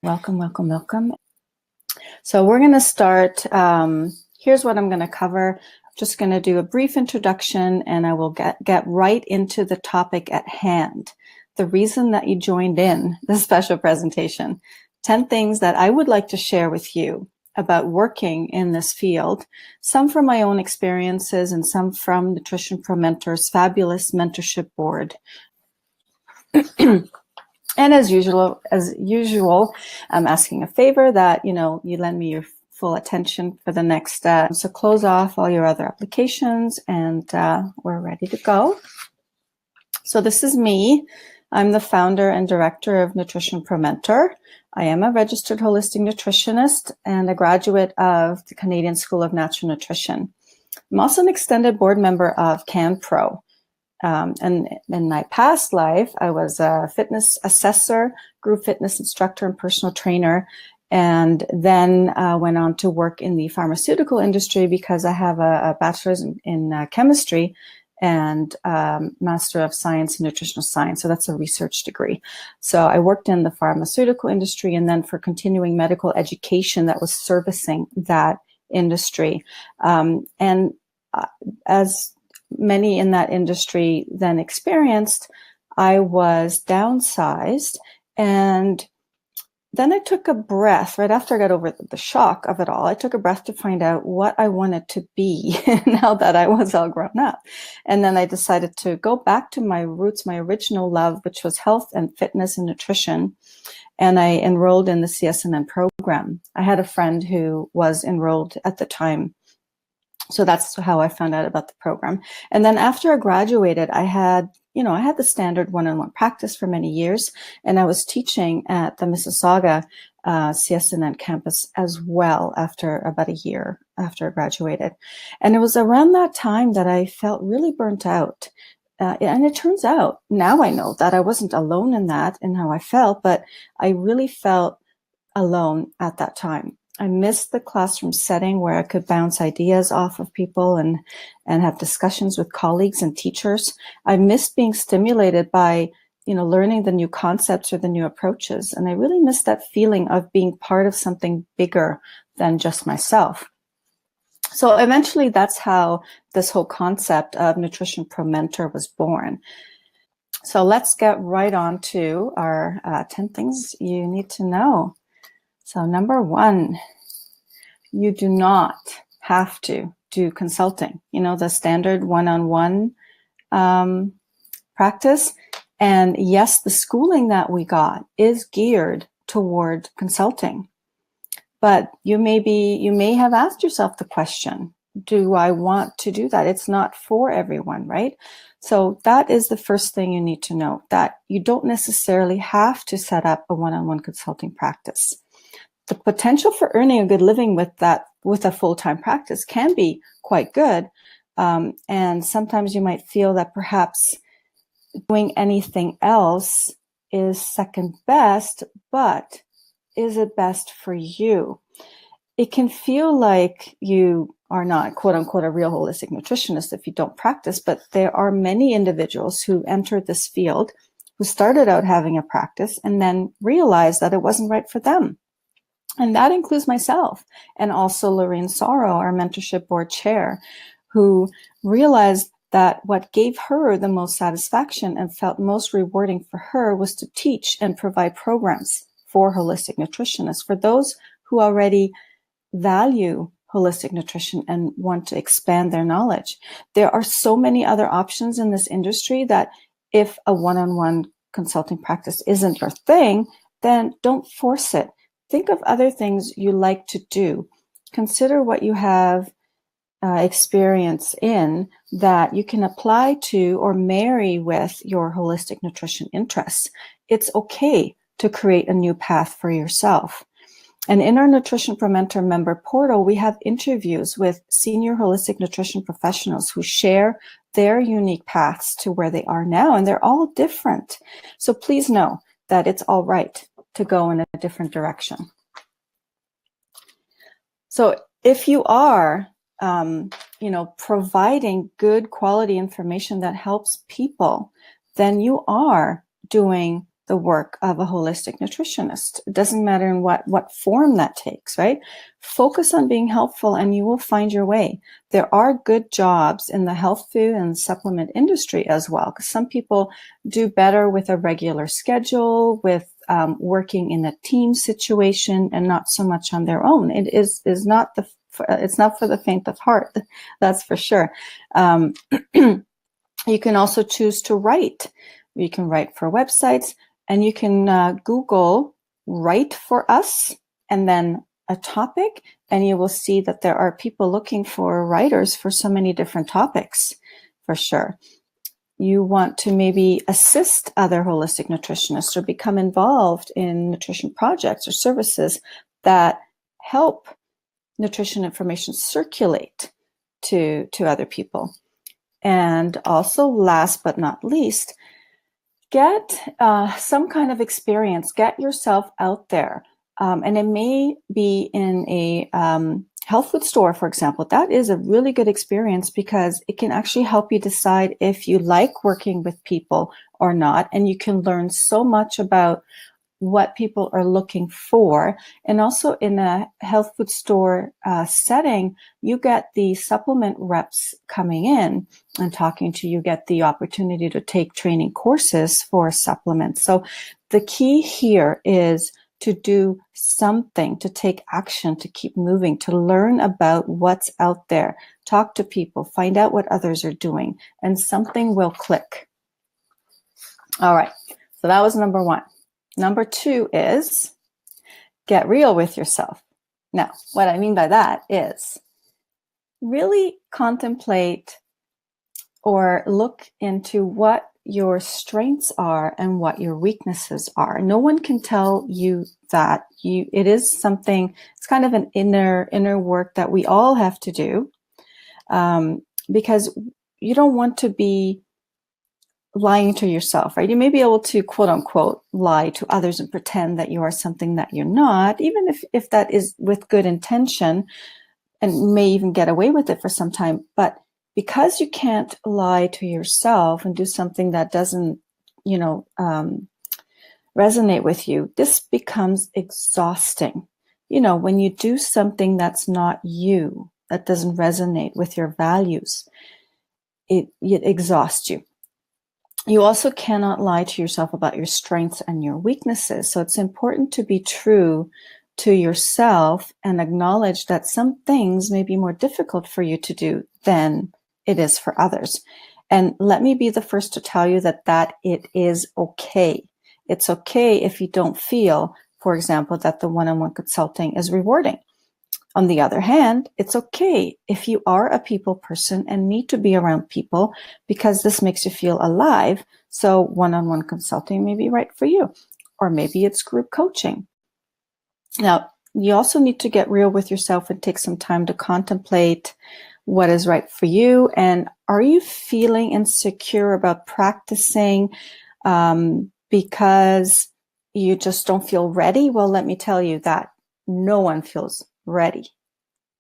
Welcome, welcome, welcome. So we're going to start. Here's what I'm going to cover. I'm just going to do a brief introduction, and I will get right into the topic at hand. The reason that you joined in this special presentation. 10 things that I would like to share with you about working in this field, some from my own experiences and some from Nutrition Pro Mentor's fabulous mentorship board. And as usual, I'm asking a favor that, you lend me your full attention for the next, so close off all your other applications and we're ready to go. So this is me. I'm the founder and director of Nutrition Pro Mentor. I am a registered holistic nutritionist and a graduate of the Canadian School of Natural Nutrition. I'm also an extended board member of CanPro. And in my past life, I was a fitness assessor, group fitness instructor, and personal trainer, and then went on to work in the pharmaceutical industry because I have a bachelor's in chemistry and Master of Science in Nutritional Science. So that's a research degree. So I worked in the pharmaceutical industry and then for continuing medical education that was servicing that industry. And as many in that industry then experienced, I was downsized. And then I took a breath right after I got over the shock of it all. I took a breath to find out what I wanted to be now that I was all grown up. And then I decided to go back to my roots, my original love, which was health and fitness and nutrition. And I enrolled in the CSNN program. I had a friend who was enrolled at the time. So that's how I found out about the program. And then after I graduated, I had the standard one-on-one practice for many years, and I was teaching at the Mississauga CSNN campus as well after about a year after I graduated. And it was around that time that I felt really burnt out. And it turns out, now I know that I wasn't alone in that and how I felt, but I really felt alone at that time. I missed the classroom setting where I could bounce ideas off of people and have discussions with colleagues and teachers. I missed being stimulated by, learning the new concepts or the new approaches. And I really missed that feeling of being part of something bigger than just myself. So eventually that's how this whole concept of Nutrition Pro Mentor was born. So let's get right on to our 10 things you need to know. So number one, you do not have to do consulting, the standard one-on-one practice. And yes, the schooling that we got is geared toward consulting. But you may have asked yourself the question, do I want to do that? It's not for everyone, right? So that is the first thing you need to know, that you don't necessarily have to set up a one-on-one consulting practice. The potential for earning a good living with a full-time practice can be quite good. And sometimes you might feel that perhaps doing anything else is second best, but is it best for you? It can feel like you are not, quote unquote, a real holistic nutritionist if you don't practice, but there are many individuals who entered this field who started out having a practice and then realized that it wasn't right for them. And that includes myself and also Lorraine Sorrow, our mentorship board chair, who realized that what gave her the most satisfaction and felt most rewarding for her was to teach and provide programs for holistic nutritionists, for those who already value holistic nutrition and want to expand their knowledge. There are so many other options in this industry that if a one-on-one consulting practice isn't your thing, then don't force it. Think of other things you like to do. Consider what you have experience in that you can apply to or marry with your holistic nutrition interests. It's okay to create a new path for yourself. And in our Nutrition Pro Mentor member portal, we have interviews with senior holistic nutrition professionals who share their unique paths to where they are now, and they're all different. So please know that it's all right to go in a different direction. So if you are, providing good quality information that helps people, then you are doing the work of a holistic nutritionist. It doesn't matter in what form that takes, right? Focus on being helpful and you will find your way. There are good jobs in the health food and supplement industry as well, because some people do better with a regular schedule, with working in a team situation and not so much on their own. It is not it's not for the faint of heart, that's for sure. You can also choose to write. You can write for websites, and you can Google "write for us" and then a topic, and you will see that there are people looking for writers for so many different topics, for sure. You want to maybe assist other holistic nutritionists or become involved in nutrition projects or services that help nutrition information circulate to other people. And also, last but not least, get some kind of experience. Get yourself out there. And it may be in a health food store, for example. That is a really good experience because it can actually help you decide if you like working with people or not. And you can learn so much about what people are looking for. And also in a health food store setting, you get the supplement reps coming in and talking to you. You get the opportunity to take training courses for supplements. So the key here is to do something, to take action, to keep moving, to learn about what's out there, talk to people, find out what others are doing, and something will click. All right, so that was number one. Number two is get real with yourself. Now, what I mean by that is really contemplate or look into what your strengths are and what your weaknesses are. No one can tell you that. It is something, it's kind of an inner work that we all have to do, because you don't want to be lying to yourself, right? You may be able to quote unquote lie to others and pretend that you are something that you're not, even if that is with good intention, and may even get away with it for some time. But because you can't lie to yourself and do something that doesn't, resonate with you, this becomes exhausting. When you do something that's not you, that doesn't resonate with your values, it exhausts you. You also cannot lie to yourself about your strengths and your weaknesses. So it's important to be true to yourself and acknowledge that some things may be more difficult for you to do than it is for others. And let me be the first to tell you that it is okay. It's okay if you don't feel, for example, that the one-on-one consulting is rewarding. On the other hand, it's okay if you are a people person and need to be around people because this makes you feel alive. So one-on-one consulting may be right for you, or maybe it's group coaching. Now, you also need to get real with yourself and take some time to contemplate what is right for you. And are you feeling insecure about practicing because you just don't feel ready? Well, let me tell you that no one feels ready.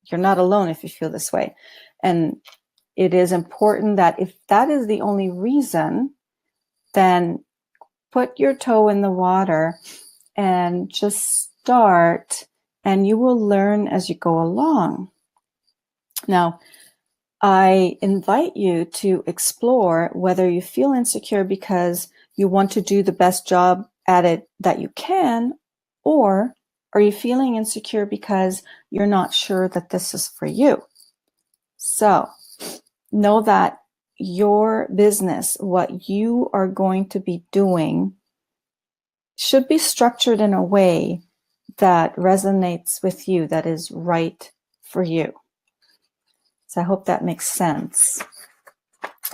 You're not alone if you feel this way. And it is important that if that is the only reason, then put your toe in the water and just start, and you will learn as you go along. Now, I invite you to explore whether you feel insecure because you want to do the best job at it that you can, or are you feeling insecure because you're not sure that this is for you? So know that your business, what you are going to be doing, should be structured in a way that resonates with you, that is right for you. So I hope that makes sense.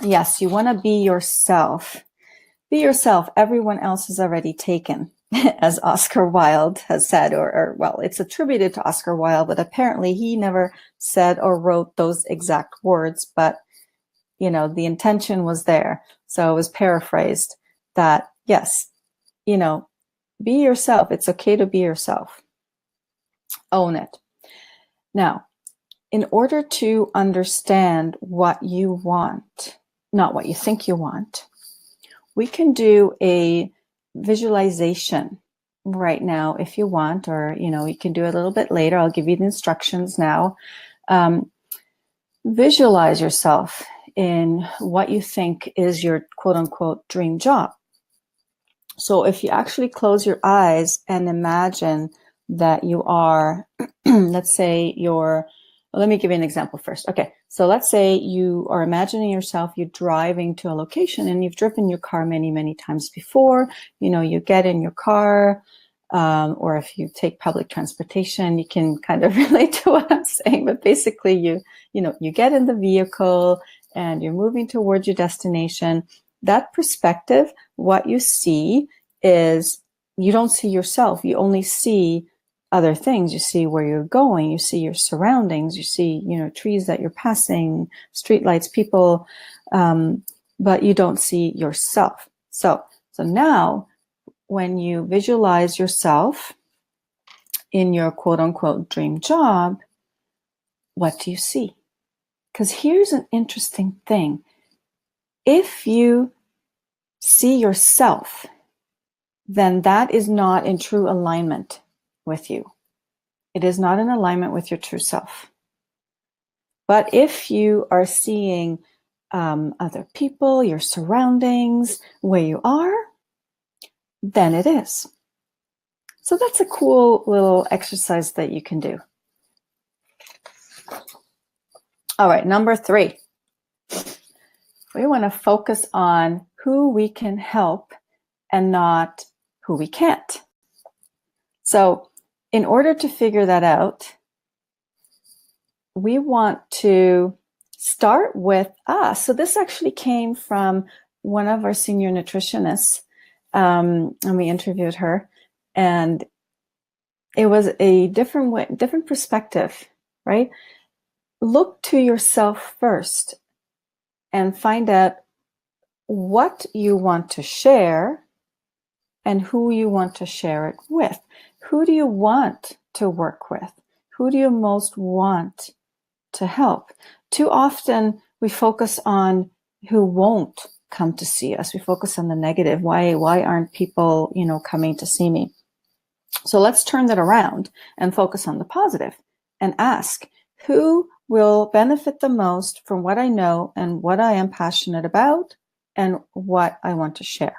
Yes, you want to be yourself. Be yourself. Everyone else is already taken, as Oscar Wilde has said, or well, it's attributed to Oscar Wilde, but apparently he never said or wrote those exact words, but the intention was there. So it was paraphrased that, yes, be yourself. It's okay to be yourself. Own it. Now, in order to understand what you want, not what you think you want, we can do a visualization right now if you want, or, you can do it a little bit later. I'll give you the instructions now. Visualize yourself in what you think is your quote unquote dream job. So if you actually close your eyes and imagine that you are, let's say let me give you an example first. Okay, so let's say you are imagining yourself, you're driving to a location and you've driven your car many, many times before. You get in your car, or if you take public transportation, you can kind of relate to what I'm saying. But basically, you get in the vehicle and you're moving towards your destination. That perspective, what you see is you don't see yourself. You only see other things. You see where you're going. You see your surroundings. You see, trees that you're passing, streetlights, people, but you don't see yourself. So now, when you visualize yourself in your quote unquote dream job, what do you see? Because here's an interesting thing. If you see yourself, then that is not in true alignment with you. It is not in alignment with your true self. But if you are seeing other people, your surroundings, where you are, then it is. So that's a cool little exercise that you can do. All right, number 3. We want to focus on who we can help and not who we can't. So in order to figure that out, we want to start with us. So this actually came from one of our senior nutritionists, and we interviewed her, and it was a different perspective, right? Look to yourself first and find out what you want to share and who you want to share it with. Who do you want to work with? Who do you most want to help? Too often we focus on who won't come to see us. We focus on the negative. Why aren't people, coming to see me? So let's turn that around and focus on the positive and ask, who will benefit the most from what I know and what I am passionate about and what I want to share?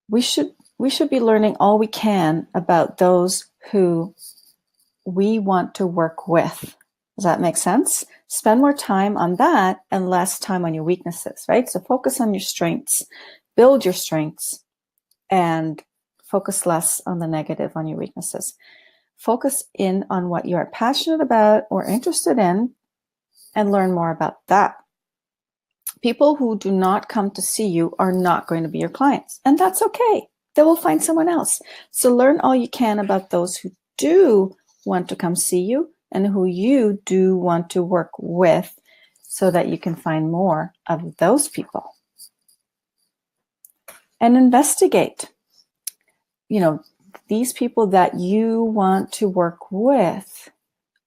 We should be learning all we can about those who we want to work with. Does that make sense? Spend more time on that and less time on your weaknesses, right? So focus on your strengths, build your strengths, and focus less on the negative, on your weaknesses. Focus in on what you are passionate about or interested in and learn more about that. People who do not come to see you are not going to be your clients, and that's okay. They will find someone else. So learn all you can about those who do want to come see you and who you do want to work with so that you can find more of those people. And investigate. These people that you want to work with,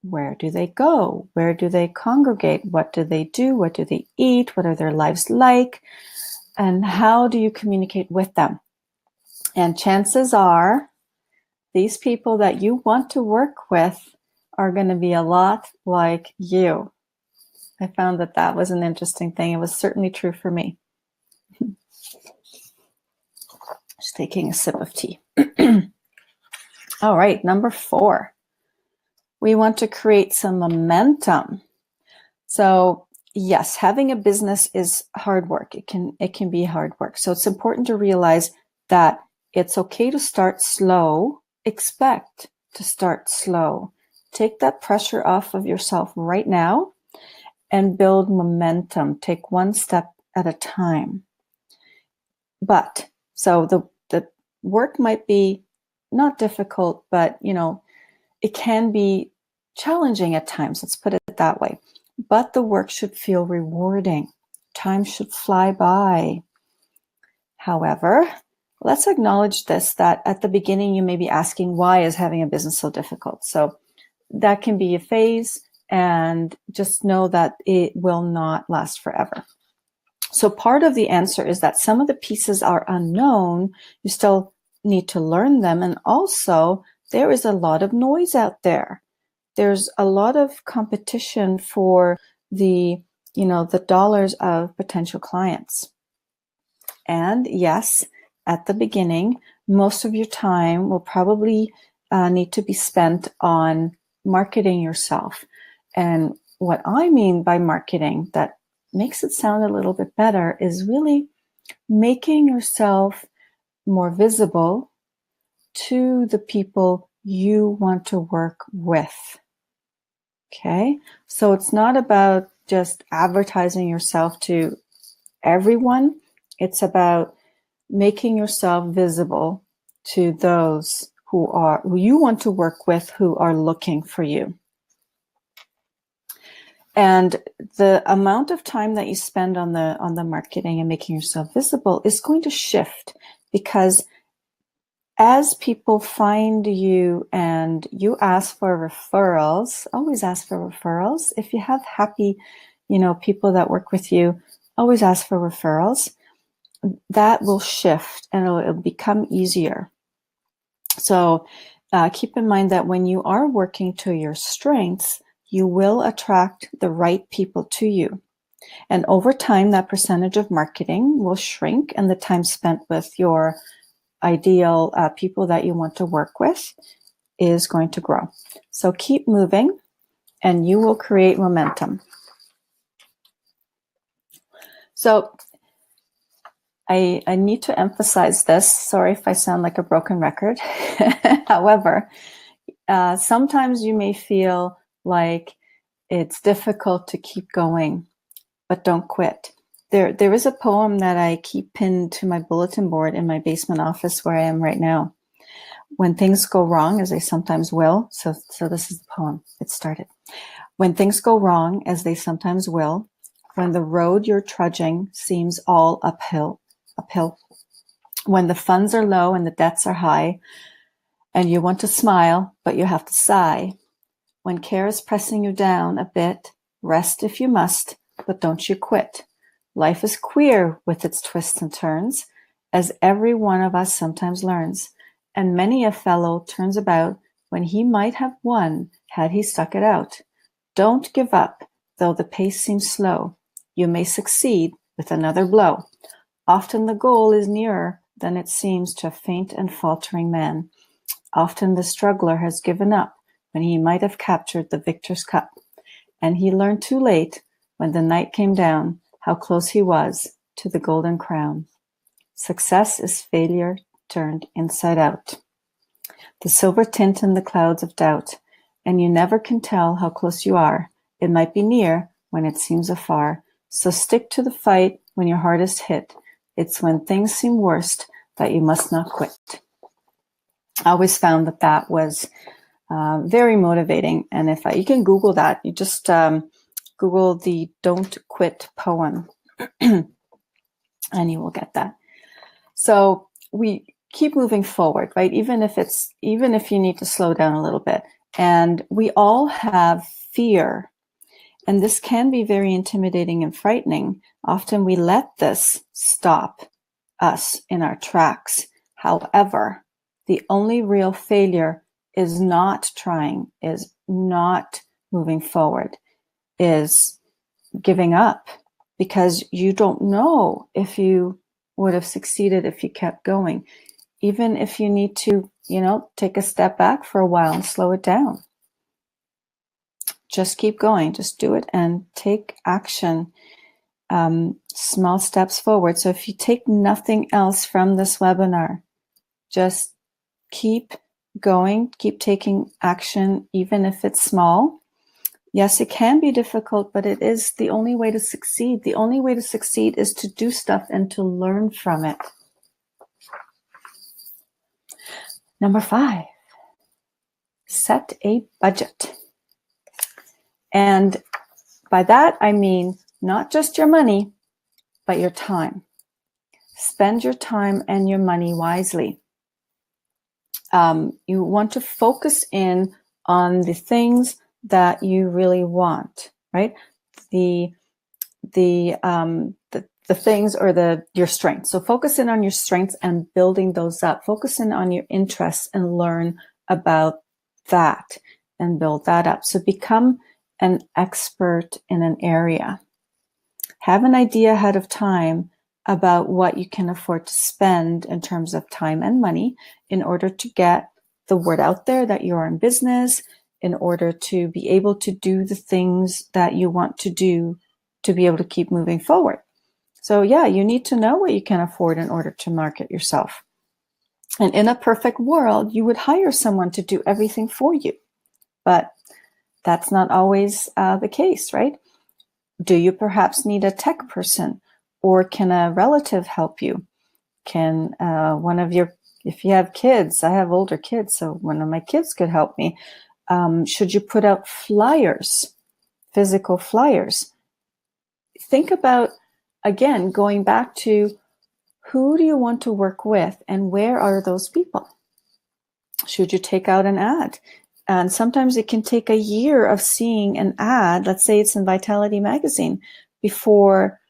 where do they go? Where do they congregate? What do they do? What do they eat? What are their lives like? And how do you communicate with them? And chances are these people that you want to work with are going to be a lot like you. I found that was an interesting thing. It was certainly true for me. Just taking a sip of tea. All right, number 4. We want to create some momentum. So yes, having a business is hard work. It can be hard work. So it's important to realize that it's okay to start slow. Expect to start slow. Take that pressure off of yourself right now and build momentum. Take one step at a time. But so the work might be not difficult, but it can be challenging at times. Let's put it that way. But the work should feel rewarding. Time should fly by. However, let's acknowledge this, that at the beginning you may be asking, why is having a business so difficult? So that can be a phase, and just know that it will not last forever. So part of the answer is that some of the pieces are unknown. You still need to learn them. And also, there is a lot of noise out there. There's a lot of competition for the dollars of potential clients. And yes, at the beginning, most of your time will probably need to be spent on marketing yourself. And what I mean by marketing that makes it sound a little bit better is really making yourself more visible to the people you want to work with. Okay, so it's not about just advertising yourself to everyone. It's about making yourself visible to those who you want to work with, who are looking for you. And the amount of time that you spend on the marketing and making yourself visible is going to shift, because as people find you and you ask for referrals, always ask for referrals. If you have happy, people that work with you, always ask for referrals. That will shift and it'll become easier. So keep in mind that when you are working to your strengths, you will attract the right people to you. And over time, that percentage of marketing will shrink, and the time spent with your ideal people that you want to work with is going to grow. So keep moving and you will create momentum. So I need to emphasize this. Sorry if I sound like a broken record. However, sometimes you may feel like it's difficult to keep going, but don't quit. There is a poem that I keep pinned to my bulletin board in my basement office where I am right now. When things go wrong, as they sometimes will. So this is the poem. It started. When things go wrong, as they sometimes will, when the road you're trudging seems all uphill, when the funds are low and the debts are high, and you want to smile, but you have to sigh, when care is pressing you down a bit, rest if you must, but don't you quit. Life is queer with its twists and turns, as every one of us sometimes learns, and many a fellow turns about when he might have won had he stuck it out. Don't give up, though the pace seems slow. You may succeed with another blow. Often the goal is nearer than it seems to a faint and faltering man. Often the struggler has given up when he might have captured the victor's cup, and he learned too late, when the night came down, how close he was to the golden crown. Success is failure turned inside out. The silver tint in the clouds of doubt, and you never can tell how close you are. It might be near when it seems afar. So stick to the fight when your heart is hit. It's when things seem worst that you must not quit. I always found that was very motivating. And you can Google that, you just Google the Don't Quit poem and you will get that. So we keep moving forward, right? Even if you need to slow down a little bit. And we all have fear. And this can be very intimidating and frightening. Often we let this stop us in our tracks. However, the only real failure is not trying, is not moving forward, is giving up, because you don't know if you would have succeeded if you kept going. Even if you need to, take a step back for a while and slow it down. Just keep going, just do it and take action, small steps forward. So if you take nothing else from this webinar, just keep going, keep taking action, even if it's small. Yes, it can be difficult, but it is the only way to succeed. The only way to succeed is to do stuff and to learn from it. Number 5, set a budget. And by that, I mean not just your money, but your time. Spend your time and your money wisely. You want to focus in on the things that you really want, right? The the things or your strengths. So focus in on your strengths and building those up. Focus in on your interests and learn about that and build that up. So become an expert in an area. Have an idea ahead of time about what you can afford to spend in terms of time and money in order to get the word out there that you're in business, in order to be able to do the things that you want to do to be able to keep moving forward. So yeah, you need to know what you can afford in order to market yourself. And in a perfect world, you would hire someone to do everything for you. But that's not always the case, right? Do you perhaps need a tech person, or can a relative help you? Can if you have kids, I have older kids, so one of my kids could help me. Should you put out flyers, physical flyers? Think about, again, going back to who do you want to work with and where are those people? Should you take out an ad? And sometimes it can take a year of seeing an ad, let's say it's in Vitality Magazine, before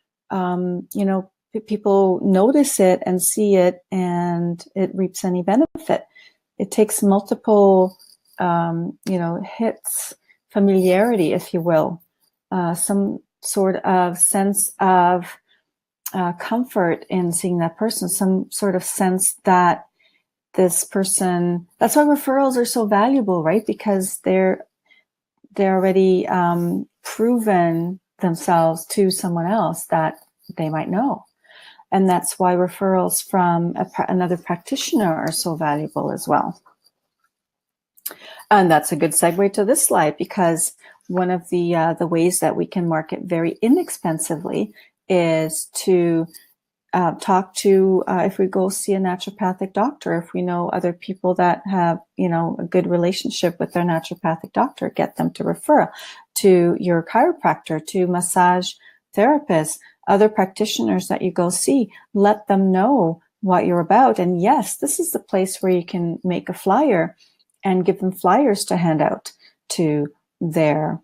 people notice it and see it and it reaps any benefit. It takes multiple hits, familiarity, if you will, some sort of sense of comfort in seeing that person, some sort of sense that this person, that's why referrals are so valuable, right? Because they're already proven themselves to someone else that they might know. And that's why referrals from another practitioner are so valuable as well. And that's a good segue to this slide, because one of the ways that we can market very inexpensively is to talk to, if we go see a naturopathic doctor, if we know other people that have, a good relationship with their naturopathic doctor, get them to refer to your chiropractor, to massage therapists, other practitioners that you go see. Let them know what you're about. And yes, this is the place where you can make a flyer and give them flyers to hand out to their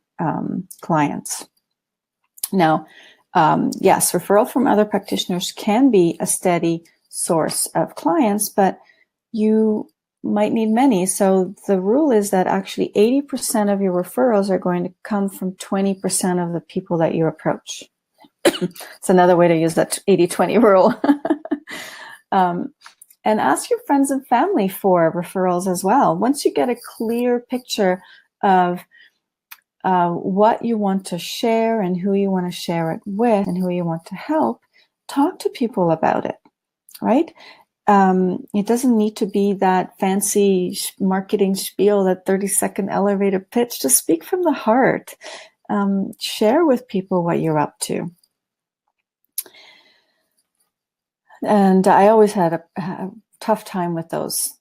clients. Now, yes, referral from other practitioners can be a steady source of clients, but you might need many. So the rule is that actually 80% of your referrals are going to come from 20% of the people that you approach. It's another way to use that 80-20 rule. And ask your friends and family for referrals as well. Once you get a clear picture of what you want to share and who you want to share it with and who you want to help, talk to people about it, right? It doesn't need to be that fancy marketing spiel, that 30-second elevator pitch. Just speak from the heart. Share with people what you're up to. And I always had a tough time with those,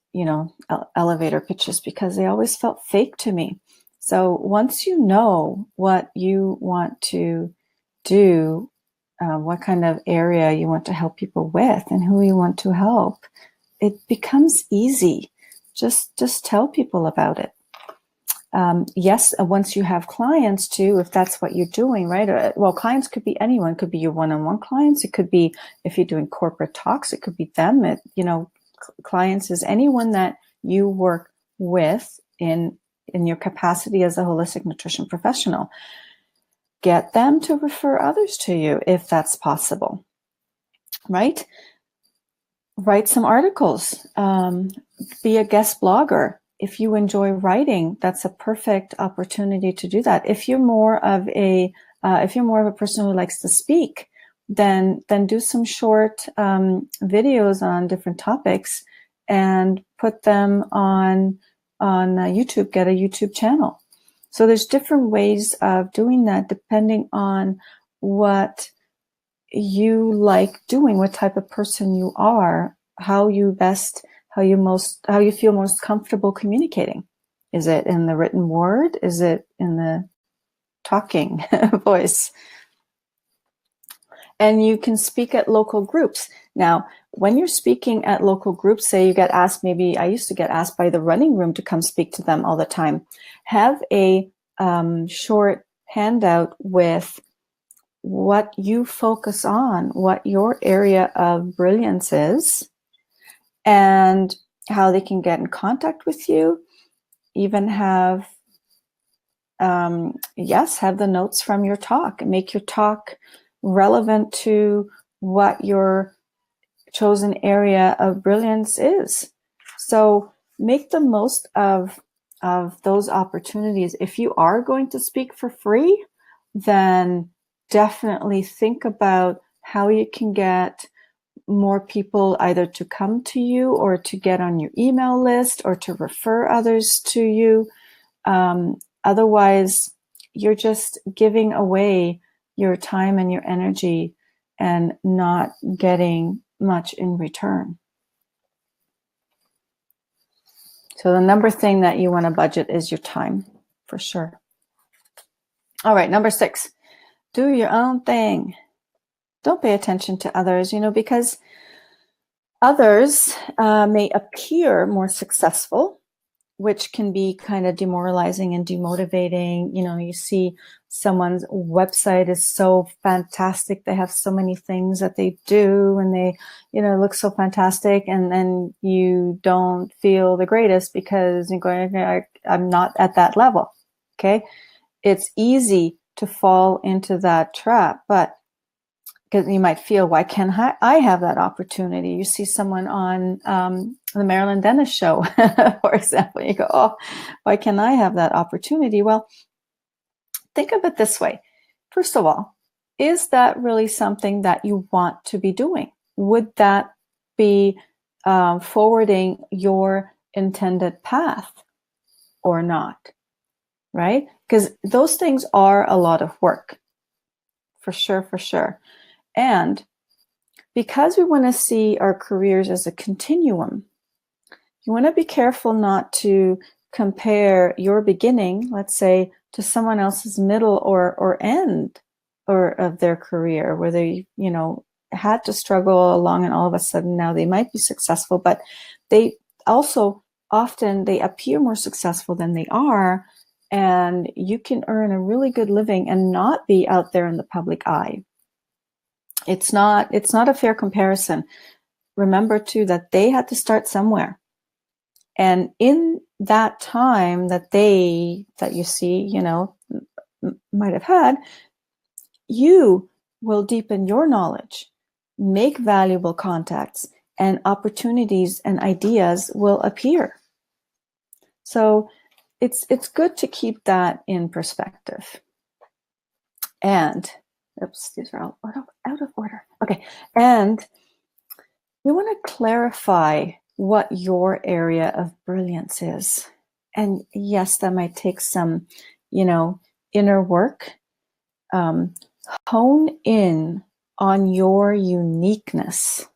elevator pitches, because they always felt fake to me. So once you know what you want to do, what kind of area you want to help people with and who you want to help, it becomes easy. Just tell people about it. Yes, once you have clients too, if that's what you're doing, right? Well, clients could be anyone. It could be your one-on-one clients. It could be, if you're doing corporate talks, it could be them. Clients is anyone that you work with in your capacity as a holistic nutrition professional. Get them to refer others to you if that's possible, right? Write some articles. Be a guest blogger. If you enjoy writing, that's a perfect opportunity to do that. If you're more of a person who likes to speak, then do some short videos on different topics and put them on YouTube. Get a YouTube channel. So there's different ways of doing that depending on what you like doing, what type of person you are, how you feel most comfortable communicating. Is it in the written word? Is it in the talking voice? And you can speak at local groups. Now, when you're speaking at local groups, say you get asked, maybe I used to get asked by the running room to come speak to them all the time. Have a short handout with what you focus on, what your area of brilliance is, and how they can get in contact with you. Even have, have the notes from your talk. Make your talk relevant to what your chosen area of brilliance is. So make the most of those opportunities. If you are going to speak for free, then definitely think about how you can get more people either to come to you or to get on your email list or to refer others to you. Otherwise, you're just giving away your time and your energy and not getting much in return. So the number thing that you want to budget is your time, for sure. All right, number 6, do your own thing. Don't pay attention to others, because others may appear more successful, which can be kind of demoralizing and demotivating. You see someone's website is so fantastic. They have so many things that they do and they, look so fantastic. And then you don't feel the greatest because you're going, I'm not at that level. Okay. It's easy to fall into that trap, but because you might feel, why can't I have that opportunity? You see someone on the Marilyn Dennis show, for example, you go, oh, why can't I have that opportunity? Well, think of it this way. First of all, is that really something that you want to be doing? Would that be forwarding your intended path or not? Right? Because those things are a lot of work. For sure, for sure. And because we want to see our careers as a continuum, you want to be careful not to compare your beginning, let's say, to someone else's middle or end of their career, where they, had to struggle along and all of a sudden now they might be successful, but they also often they appear more successful than they are, and you can earn a really good living and not be out there in the public eye. It's not a fair comparison. Remember too that they had to start somewhere. And in that time that you see, might have had, you will deepen your knowledge, make valuable contacts, and opportunities and ideas will appear. So it's good to keep that in perspective. And oops, these are all out of order. Okay. And we want to clarify what your area of brilliance is. And yes, that might take some, inner work. Hone in on your uniqueness.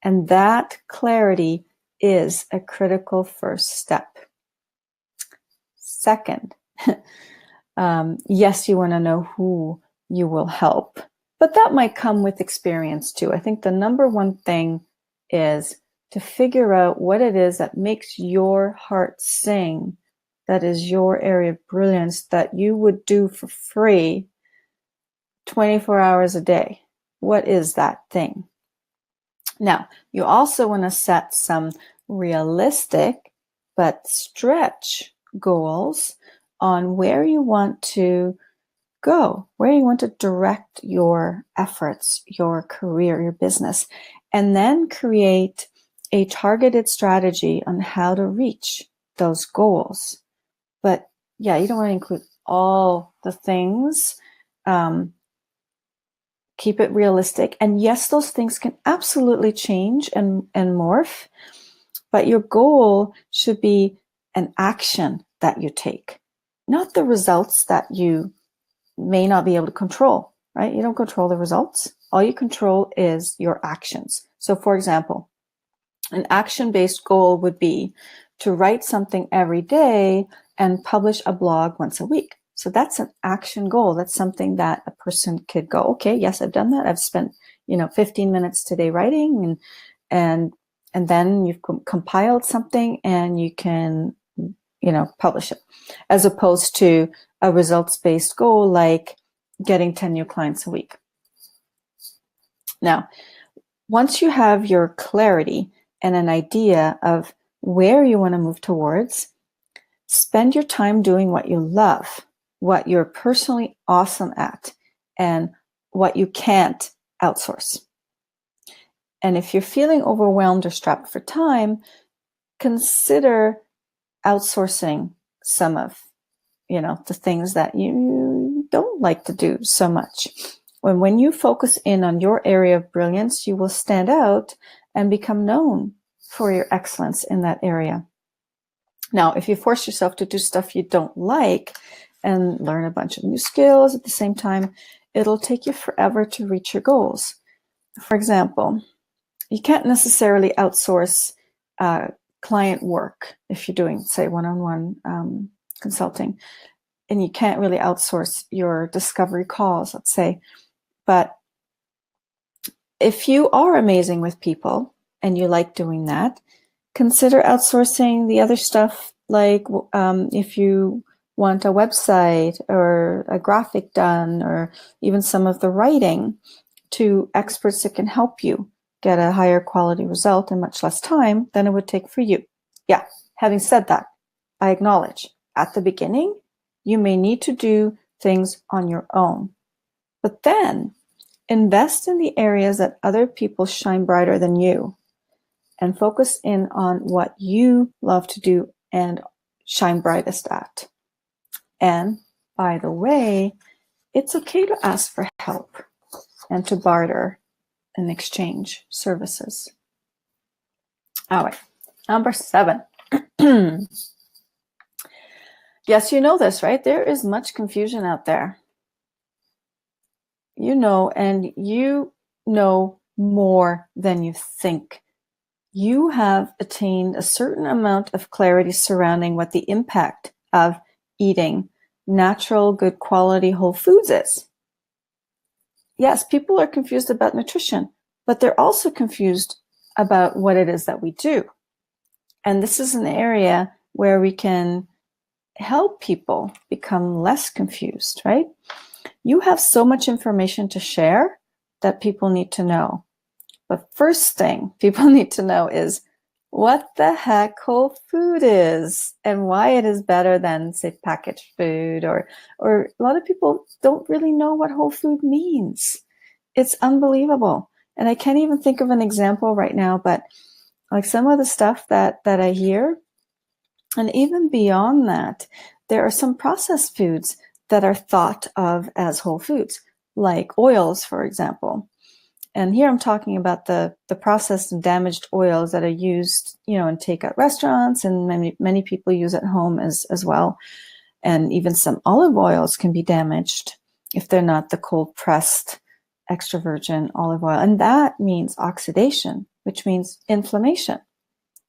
And that clarity is a critical first step. Second, yes, you want to know who you will help, but that might come with experience too. I think the number one thing is to figure out what it is that makes your heart sing, that is your area of brilliance, that you would do for free 24 hours a day. What is that thing? Now, you also want to set some realistic but stretch goals on where you want to go, where you want to direct your efforts, your career, your business, and then create a targeted strategy on how to reach those goals. But yeah, you don't want to include all the things. Keep it realistic. And yes, those things can absolutely change and morph, but your goal should be an action that you take, not the results that you may not be able to control, right? You don't control the results. All you control is your actions. So for example, an action-based goal would be to write something every day and publish a blog once a week. So that's an action goal. That's something that a person could go, okay, yes, I've done that. I've spent, 15 minutes today writing, and then you've compiled something and you can, publish it, as opposed to a results-based goal like getting 10 new clients a week. Now, once you have your clarity and an idea of where you want to move towards, spend your time doing what you love, what you're personally awesome at, and what you can't outsource. And if you're feeling overwhelmed or strapped for time, consider outsourcing some of, the things that you don't like to do so much. When you focus in on your area of brilliance, you will stand out and become known for your excellence in that area. Now, if you force yourself to do stuff you don't like and learn a bunch of new skills at the same time, it'll take you forever to reach your goals. For example, you can't necessarily outsource client work if you're doing, say, one-on-one consulting, and you can't really outsource your discovery calls, let's say. But if you are amazing with people and you like doing that, consider outsourcing the other stuff, like if you want a website or a graphic done, or even some of the writing, to experts that can help you get a higher quality result in much less time than it would take for you. Yeah, having said that, I acknowledge at the beginning, you may need to do things on your own. But then invest in the areas that other people shine brighter than you, and focus in on what you love to do and shine brightest at. And by the way, it's okay to ask for help and to barter and exchange services. All right, number 7. Yes, you know this, right? There is much confusion out there. And you know more than you think. You have attained a certain amount of clarity surrounding what the impact of eating natural, good quality whole foods is. Yes, people are confused about nutrition, but they're also confused about what it is that we do. And this is an area where we can help people become less confused, right? You have so much information to share that people need to know. The first thing people need to know is what the heck whole food is and why it is better than, say, packaged food, or a lot of people don't really know what whole food means. It's unbelievable. And I can't even think of an example right now, but like some of the stuff that I hear, and even beyond that, there are some processed foods that are thought of as whole foods, like oils, for example. And here I'm talking about the processed and damaged oils that are used, in takeout restaurants, and many people use at home as well. And even some olive oils can be damaged if they're not the cold pressed extra virgin olive oil. And that means oxidation, which means inflammation.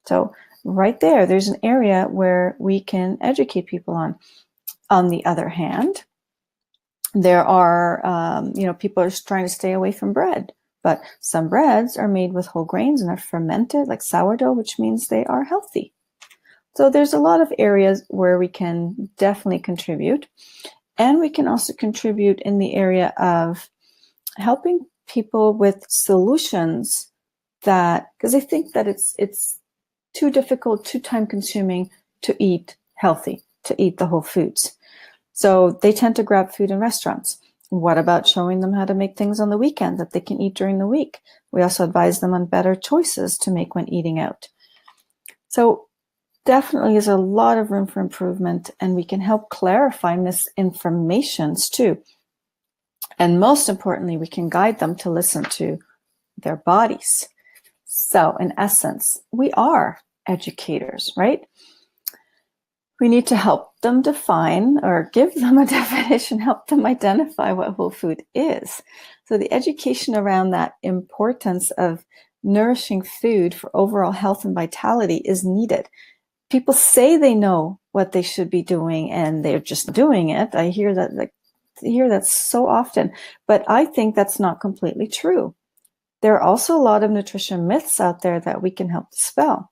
So right there's an area where we can educate people on. On the other hand, there are, people are trying to stay away from bread, but some breads are made with whole grains and are fermented, like sourdough, which means they are healthy. So there's a lot of areas where we can definitely contribute. And we can also contribute in the area of helping people with solutions because I think that it's too difficult, too time consuming to eat healthy, to eat the whole foods. So they tend to grab food in restaurants. What about showing them how to make things on the weekend that they can eat during the week? We also advise them on better choices to make when eating out. So definitely is a lot of room for improvement, and we can help clarify misinformations too. And most importantly, we can guide them to listen to their bodies. So in essence, we are educators, right? We need to help them define, or give them a definition, help them identify what whole food is. So the education around that importance of nourishing food for overall health and vitality is needed. People say they know what they should be doing and they're just doing it. I hear that so often, but I think that's not completely true. There are also a lot of nutrition myths out there that we can help dispel.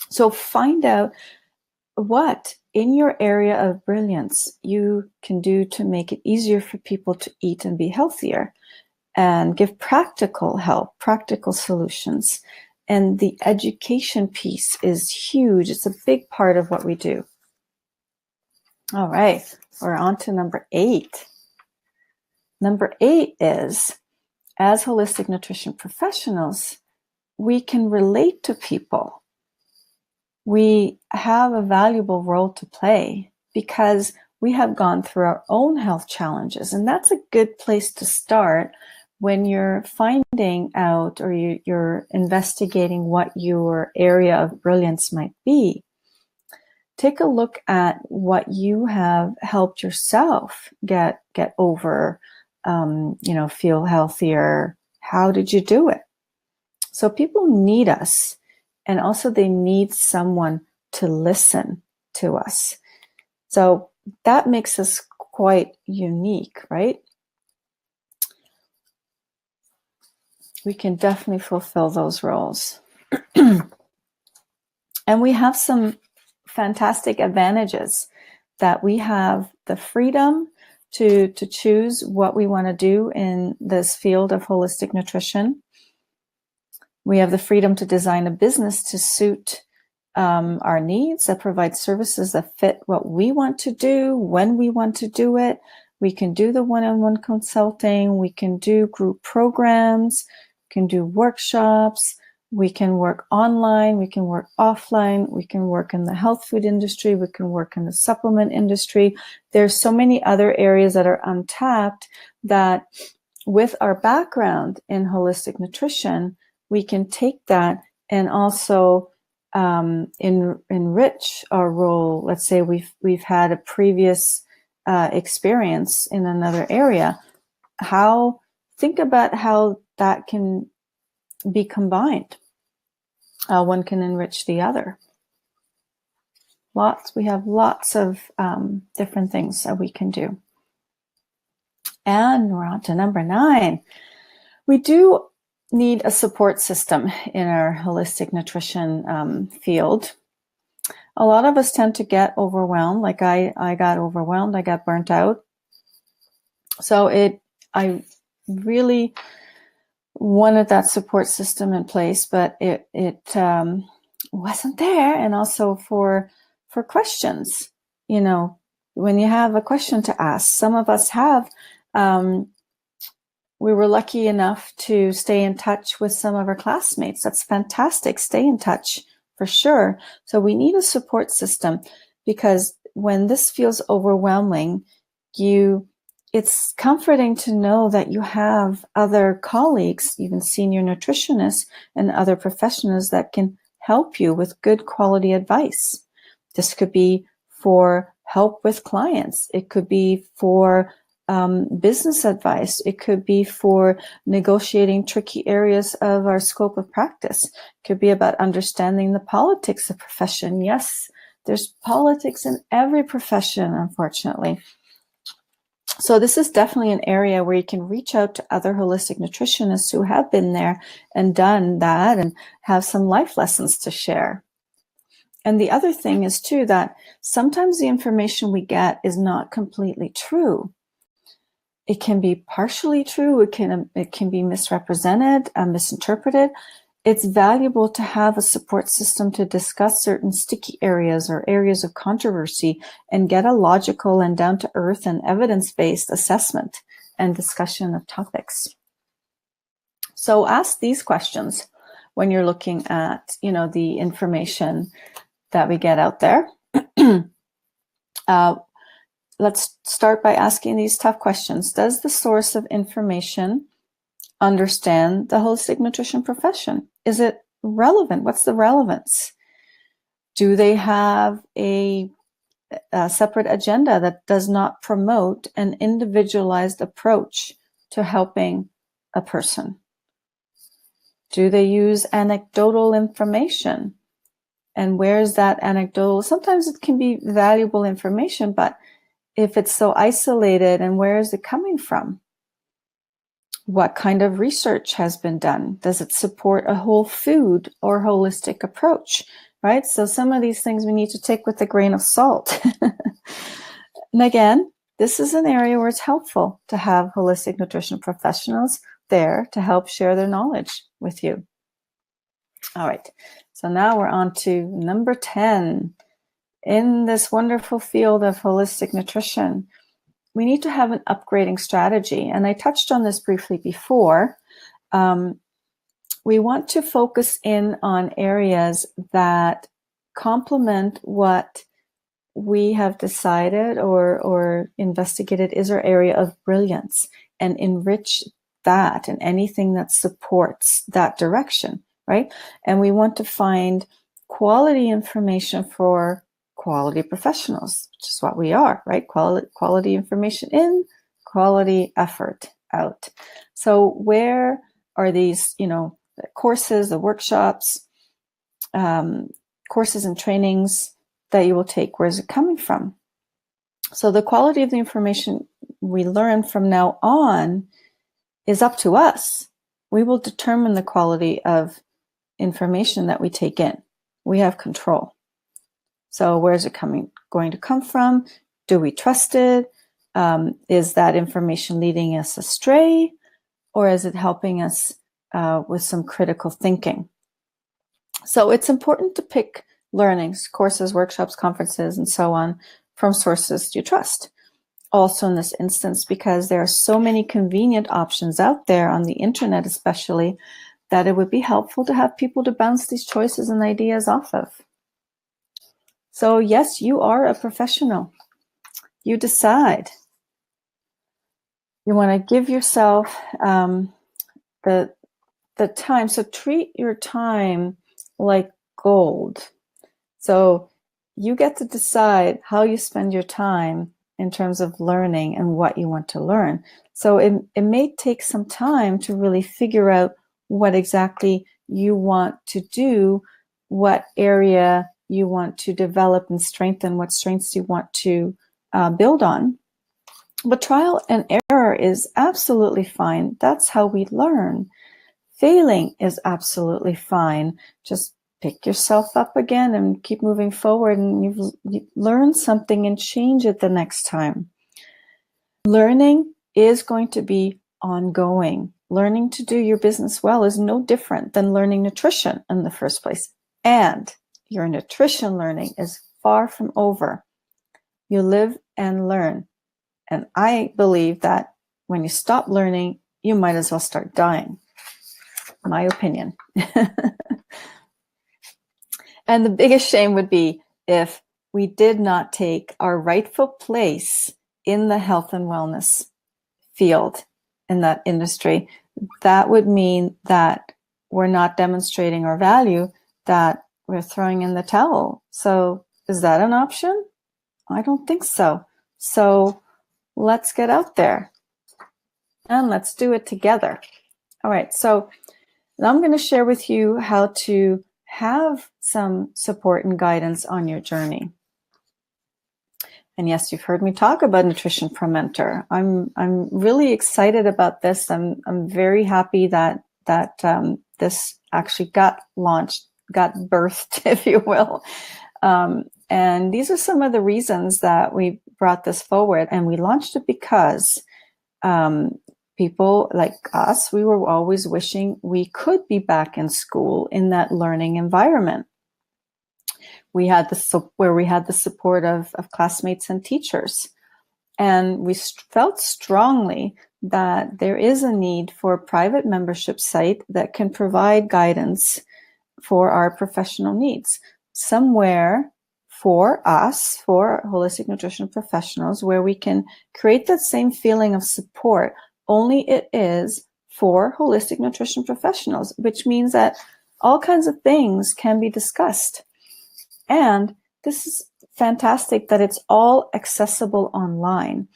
So find out what in your area of brilliance you can do to make it easier for people to eat and be healthier, and give practical help, practical solutions. And the education piece is huge. It's a big part of what we do. All right, we're on to number 8. Number 8 is, as holistic nutrition professionals, we can relate to people. We have a valuable role to play because we have gone through our own health challenges. And that's a good place to start when you're finding out or you're investigating what your area of brilliance might be. Take a look at what you have helped yourself get over, feel healthier. How did you do it? So people need us, and also they need someone to listen to us. So that makes us quite unique, right? We can definitely fulfill those roles. And we have some fantastic advantages, that we have the freedom to choose what we want to do in this field of holistic nutrition. We have the freedom to design a business to suit our needs, that provide services that fit what we want to do, when we want to do it. We can do the one-on-one consulting. We can do group programs. We can do workshops. We can work online. We can work offline. We can work in the health food industry. We can work in the supplement industry. There's so many other areas that are untapped that, with our background in holistic nutrition, we can take that and also enrich our role. Let's say we've had a previous experience in another area. Think about how that can be combined. One can enrich the other. We have lots of different things that we can do. And we're on to number 9. We do need a support system in our holistic nutrition field. A lot of us tend to get overwhelmed. Like I got overwhelmed. I got burnt out. So I really wanted that support system in place, but it wasn't there. And also for questions, when you have a question to ask, some of us have. We were lucky enough to stay in touch with some of our classmates. That's fantastic. Stay in touch for sure. So we need a support system, because when this feels overwhelming, it's comforting to know that you have other colleagues, even senior nutritionists and other professionals that can help you with good quality advice. This could be for help with clients. It could be for business advice. It could be for negotiating tricky areas of our scope of practice. It could be about understanding the politics of profession. Yes, there's politics in every profession, unfortunately. So this is definitely an area where you can reach out to other holistic nutritionists who have been there and done that and have some life lessons to share. And the other thing is too, that sometimes the information we get is not completely true. It can be partially true. It can be misrepresented, misinterpreted. It's valuable to have a support system to discuss certain sticky areas or areas of controversy and get a logical and down-to-earth and evidence-based assessment and discussion of topics. So ask these questions when you're looking at, the information that we get out there. Let's start by asking these tough questions. Does the source of information understand the holistic nutrition profession? Is it relevant? What's the relevance? Do they have a separate agenda that does not promote an individualized approach to helping a person? Do they use anecdotal information? And where is that anecdotal? Sometimes it can be valuable information, but if it's so isolated, and where is it coming from? What kind of research has been done? Does it support a whole food or holistic approach? right? So some of these things we need to take with a grain of salt. And again, this is an area where it's helpful to have holistic nutrition professionals there to help share their knowledge with you. All right, so now we're on to number 10. In this wonderful field of holistic nutrition, we need to have an upgrading strategy. And I touched on this briefly before. We want to focus in on areas that complement what we have decided or investigated is our area of brilliance, and enrich that and anything that supports that direction, right? And we want to find quality information for quality professionals, which is what we are, right? Quality information in, quality effort out. So where are these, the courses, the workshops, courses and trainings that you will take? Where is it coming from? So the quality of the information we learn from now on is up to us. We will determine the quality of information that we take in. We have control. So where is it going to come from? Do we trust it? Is that information leading us astray? Or is it helping us with some critical thinking? So it's important to pick learnings, courses, workshops, conferences, and so on from sources you trust. Also in this instance, because there are so many convenient options out there on the internet especially, that it would be helpful to have people to bounce these choices and ideas off of. So yes, you are a professional. You decide. You want to give yourself the time. So treat your time like gold. So you get to decide how you spend your time in terms of learning and what you want to learn. So it may take some time to really figure out what exactly you want to do, what area you want to develop and strengthen, what strengths you want to build on. But trial and error is absolutely fine. That's how we learn. Failing is absolutely fine. Just pick yourself up again and keep moving forward, and you've learned something and change it the next time. Learning is going to be ongoing. Learning to do your business well is no different than learning nutrition in the first place. And your nutrition learning is far from over. You live and learn. And I believe that when you stop learning, you might as well start dying. My opinion. And the biggest shame would be if we did not take our rightful place in the health and wellness field, in that industry. That would mean that we're not demonstrating our value, that we're throwing in the towel. So is that an option? I don't think so. So let's get out there and let's do it together. All right, so now I'm going to share with you how to have some support and guidance on your journey. And yes, you've heard me talk about Nutrition Pro Mentor. I'm really excited about this. I'm very happy that this actually got launched, got birthed, if you will. And these are some of the reasons that we brought this forward. And we launched it because people like us, we were always wishing we could be back in school in that learning environment. We had the support of classmates and teachers. And we felt strongly that there is a need for a private membership site that can provide guidance for our professional needs. Somewhere for us, for holistic nutrition professionals, where we can create that same feeling of support, only it is for holistic nutrition professionals, which means that all kinds of things can be discussed. And this is fantastic that it's all accessible online.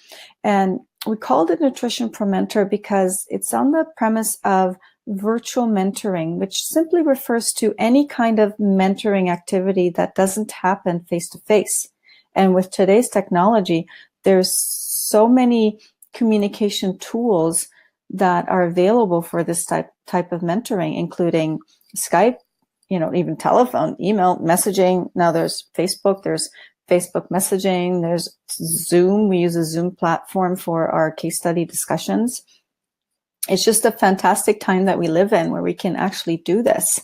And we called it Nutrition Pro Mentor because it's on the premise of virtual mentoring, which simply refers to any kind of mentoring activity that doesn't happen face to face. And with today's technology, there's so many communication tools that are available for this type of mentoring, including Skype, even telephone, email, messaging. Now there's Facebook messaging, there's Zoom. We use a Zoom platform for our case study discussions. It's just a fantastic time that we live in where we can actually do this.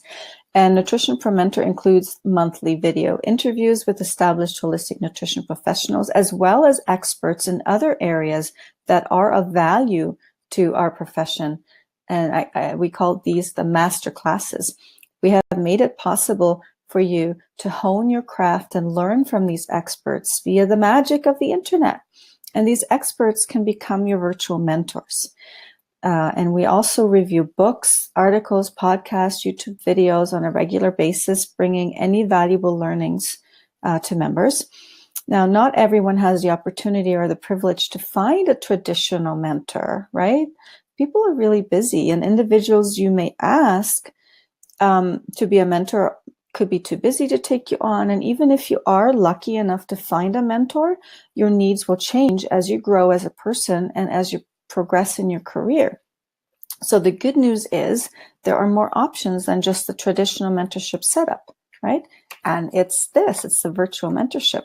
And Nutrition for Mentor includes monthly video interviews with established holistic nutrition professionals, as well as experts in other areas that are of value to our profession. And we call these the master classes. We have made it possible for you to hone your craft and learn from these experts via the magic of the internet. And these experts can become your virtual mentors. And we also review books, articles, podcasts, YouTube videos on a regular basis, bringing any valuable learnings to members. Now, not everyone has the opportunity or the privilege to find a traditional mentor, right? People are really busy, and individuals you may ask to be a mentor could be too busy to take you on. And even if you are lucky enough to find a mentor, your needs will change as you grow as a person and as you progress in your career. So the good news is there are more options than just the traditional mentorship setup, right? And it's the virtual mentorship.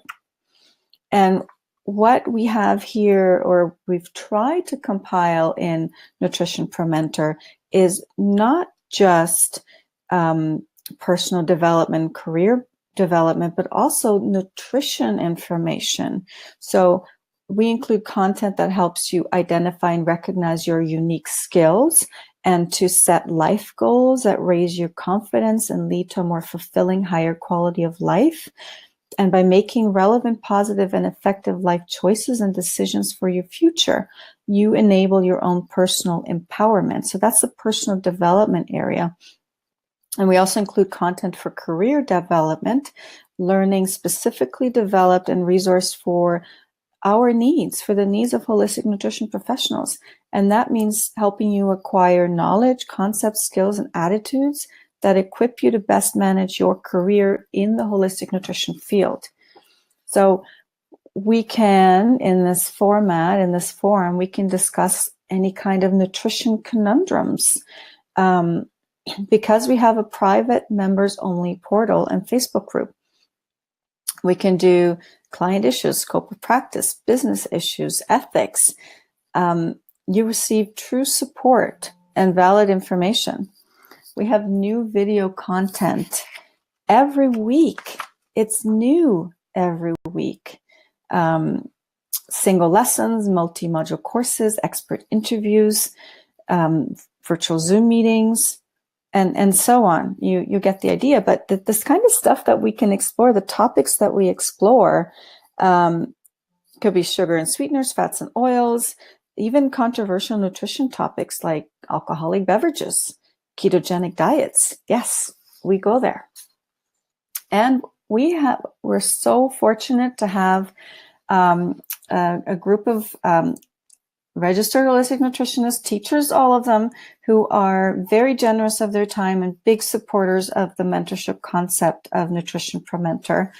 And what we have here, or we've tried to compile in Nutrition for Mentor, is not just personal development, career development, but also nutrition information. So we include content that helps you identify and recognize your unique skills and to set life goals that raise your confidence and lead to a more fulfilling, higher quality of life. And by making relevant, positive, and effective life choices and decisions for your future, you enable your own personal empowerment. So that's the personal development area. And we also include content for career development, learning specifically developed and resourced for our needs, for the needs of holistic nutrition professionals. And that means helping you acquire knowledge, concepts, skills, and attitudes that equip you to best manage your career in the holistic nutrition field. So we can, in this format, in this forum, we can discuss any kind of nutrition conundrums. Because we have a private members-only portal and Facebook group, we can do client issues, scope of practice, business issues, ethics. You receive true support and valid information. We have new video content every week. It's new every week. Single lessons, multi-module courses, expert interviews, virtual Zoom meetings, and so on. You get the idea. But this kind of stuff that we can explore, the topics that we explore, could be sugar and sweeteners, fats and oils, even controversial nutrition topics like alcoholic beverages, ketogenic diets. Yes, we go there. And we're so fortunate to have a group of registered holistic nutritionists, teachers, all of them, who are very generous of their time and big supporters of the mentorship concept of Nutrition for Mentor.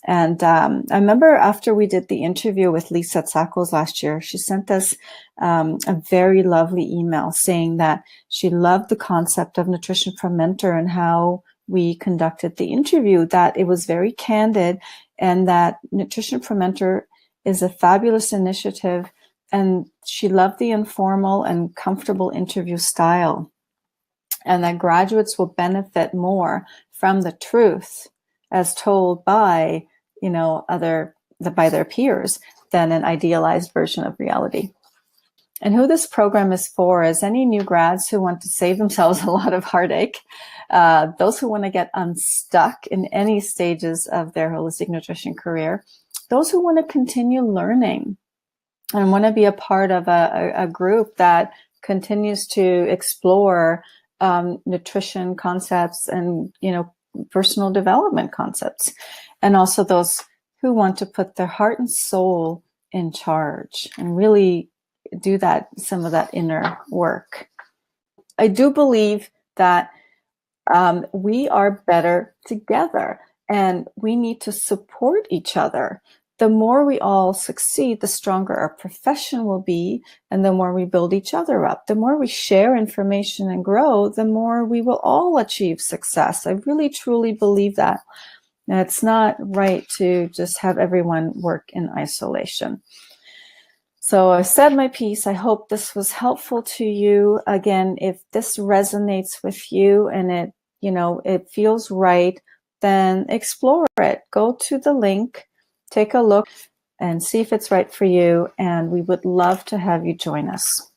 And I remember after we did the interview with Lisa Tsakos last year, she sent us a very lovely email saying that she loved the concept of Nutrition for Mentor and how we conducted the interview, that it was very candid, and that Nutrition for Mentor is a fabulous initiative. And she loved the informal and comfortable interview style, and that graduates will benefit more from the truth as told by, by their peers than an idealized version of reality. And who this program is for is any new grads who want to save themselves a lot of heartache, those who want to get unstuck in any stages of their holistic nutrition career, those who want to continue learning and want to be a part of a group that continues to explore nutrition concepts and, personal development concepts. And also those who want to put their heart and soul in charge and really do some of that inner work. I do believe that we are better together, and we need to support each other. the more we all succeed, the stronger our profession will be, and the more we build each other up. The more we share information and grow, the more we will all achieve success. I really, truly believe that. Now, it's not right to just have everyone work in isolation. So I've said my piece. I hope this was helpful to you. Again, if this resonates with you and it feels right, then explore it. Go to the link, take a look, and see if it's right for you. And we would love to have you join us.